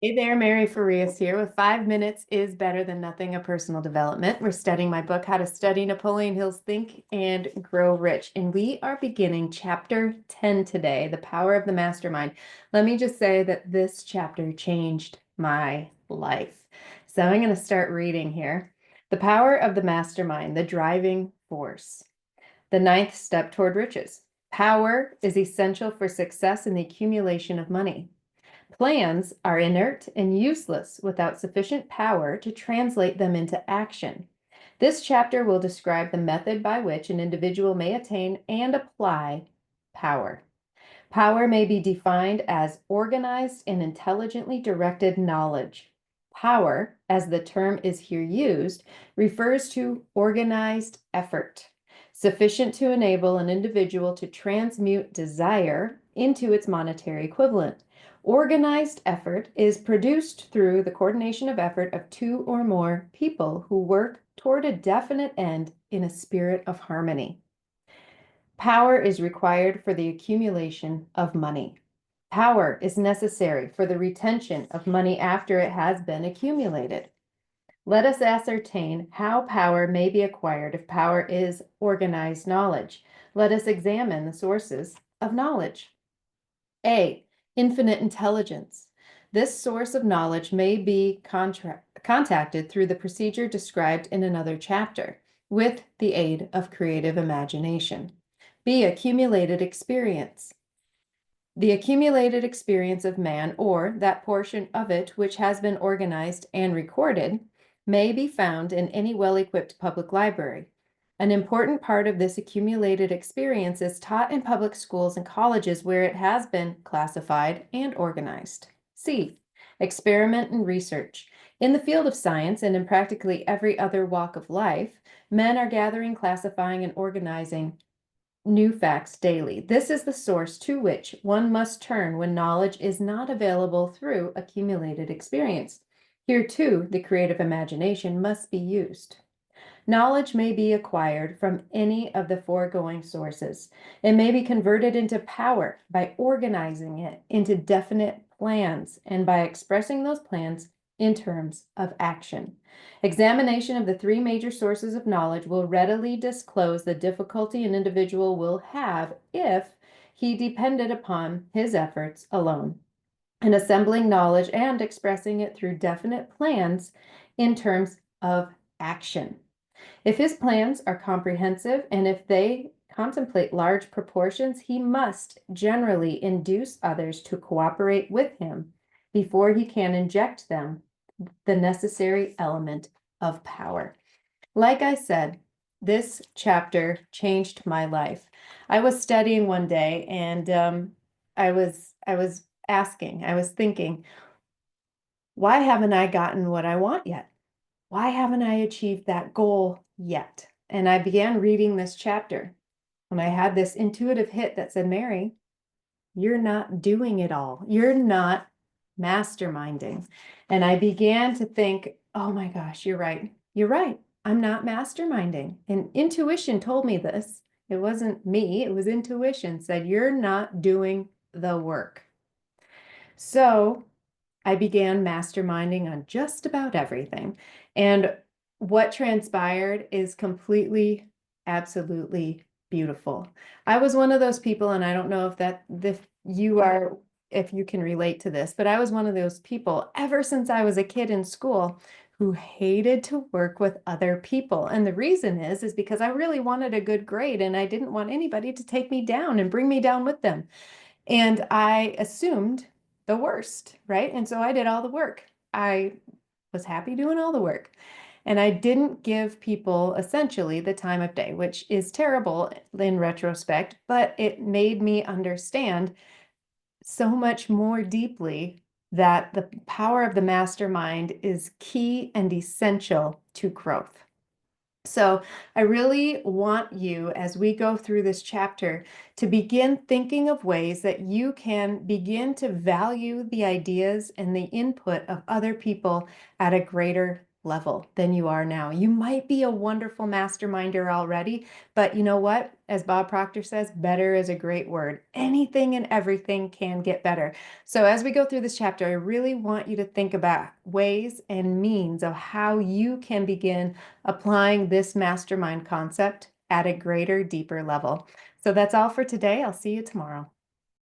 Hey there, Mary Farias here with 5 minutes is better than nothing, a personal development. We're studying my book, How to Study Napoleon Hill's Think and Grow Rich. And we are beginning chapter 10 today, The Power of the Mastermind. Let me just say that this chapter changed my life. So I'm going to start reading here. The Power of the Mastermind, the Driving Force. The ninth step toward riches. Power is essential for success in the accumulation of money. Plans are inert and useless without sufficient power to translate them into action. This chapter will describe the method by which an individual may attain and apply power. Power may be defined as organized and intelligently directed knowledge. Power, as the term is here used, refers to organized effort, sufficient to enable an individual to transmute desire into its monetary equivalent. Organized effort is produced through the coordination of effort of two or more people who work toward a definite end in a spirit of harmony. Power is required for the accumulation of money. Power is necessary for the retention of money after it has been accumulated. Let us ascertain how power may be acquired if power is organized knowledge. Let us examine the sources of knowledge. A. Infinite intelligence. This source of knowledge may be contacted through the procedure described in another chapter, with the aid of creative imagination. B. Accumulated experience. The accumulated experience of man, or that portion of it which has been organized and recorded, may be found in any well-equipped public library. An important part of this accumulated experience is taught in public schools and colleges where it has been classified and organized. C. Experiment and research. In the field of science and in practically every other walk of life, men are gathering, classifying, and organizing new facts daily. This is the source to which one must turn when knowledge is not available through accumulated experience. Here, too, the creative imagination must be used. Knowledge may be acquired from any of the foregoing sources. It may be converted into power by organizing it into definite plans and by expressing those plans in terms of action. Examination of the three major sources of knowledge will readily disclose the difficulty an individual will have if he depended upon his efforts alone in assembling knowledge and expressing it through definite plans in terms of action. If his plans are comprehensive and if they contemplate large proportions, he must generally induce others to cooperate with him before he can inject them the necessary element of power. Like I said, this chapter changed my life. I was studying one day and I was I was thinking, why haven't I gotten what I want yet? Why haven't I achieved that goal yet? And I began reading this chapter and I had this intuitive hit that said, Mary, you're not doing it all. You're not masterminding. And I began to think, oh my gosh, you're right. You're right. I'm not masterminding. And intuition told me this. It wasn't me, it was intuition said, you're not doing the work. So I began masterminding on just about everything. And what transpired is completely, absolutely beautiful. I was one of those people, and I don't know if you are, if you can relate to this, but I was one of those people ever since I was a kid in school who hated to work with other people. And the reason is because I really wanted a good grade and I didn't want anybody to take me down and bring me down with them. And I assumed the worst, right? And so I did all the work. I was happy doing all the work. And I didn't give people essentially the time of day, which is terrible in retrospect, but it made me understand so much more deeply that the power of the mastermind is key and essential to growth. So I really want you, as we go through this chapter, to begin thinking of ways that you can begin to value the ideas and the input of other people at a greater level than you are now. You might be a wonderful masterminder already, but you know what? As Bob Proctor says, better is a great word. Anything and everything can get better. So as we go through this chapter, I really want you to think about ways and means of how you can begin applying this mastermind concept at a greater, deeper level. So that's all for today. I'll see you tomorrow.